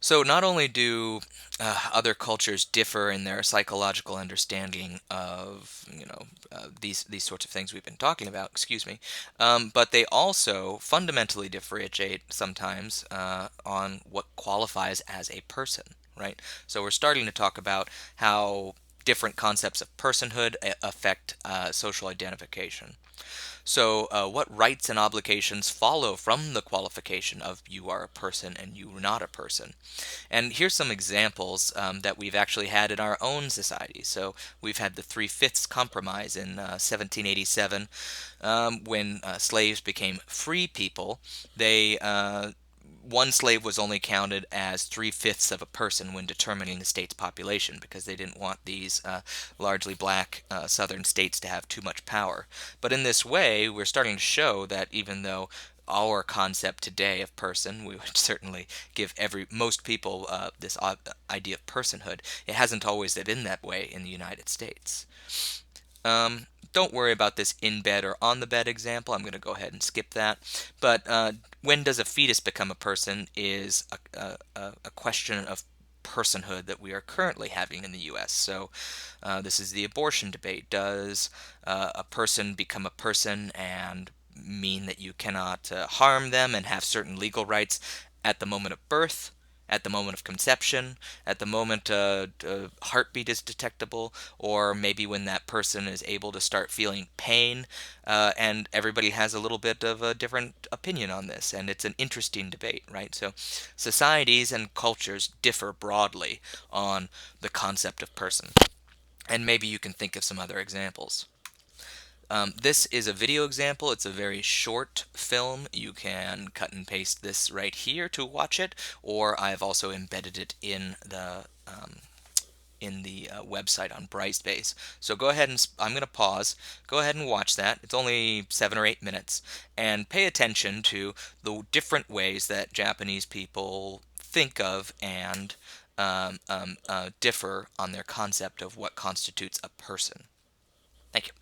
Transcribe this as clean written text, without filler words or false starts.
So not only do other cultures differ in their psychological understanding of, these sorts of things we've been talking about, excuse me, but they also fundamentally differentiate sometimes on what qualifies as a person, right? So we're starting to talk about how different concepts of personhood affect social identification. So, what rights and obligations follow from the qualification of you are a person and you are not a person? And here's some examples that we've actually had in our own society. So we've had the Three-Fifths Compromise in 1787, when slaves became free people. They one slave was only counted as three-fifths of a person when determining the state's population because they didn't want these largely black southern states to have too much power. But in this way, we're starting to show that even though our concept today of person, we would certainly give most people this idea of personhood. It hasn't always been that way in the United States. Don't worry about this in bed or on the bed example. I'm going to go ahead and skip that. But when does a fetus become a person is a question of personhood that we are currently having in the U.S. So this is the abortion debate. Does a person become a person and mean that you cannot harm them and have certain legal rights at the moment of birth, at the moment of conception, at the moment heartbeat is detectable, or maybe when that person is able to start feeling pain? And everybody has a little bit of a different opinion on this, and it's an interesting debate, right? So societies and cultures differ broadly on the concept of person. And maybe you can think of some other examples. This is a video example. It's a very short film. You can cut and paste this right here to watch it, or I've also embedded it in the website on Brightspace. So go ahead and I'm going to pause. Go ahead and watch that. It's only 7 or 8 minutes, and pay attention to the different ways that Japanese people think of and differ on their concept of what constitutes a person. Thank you.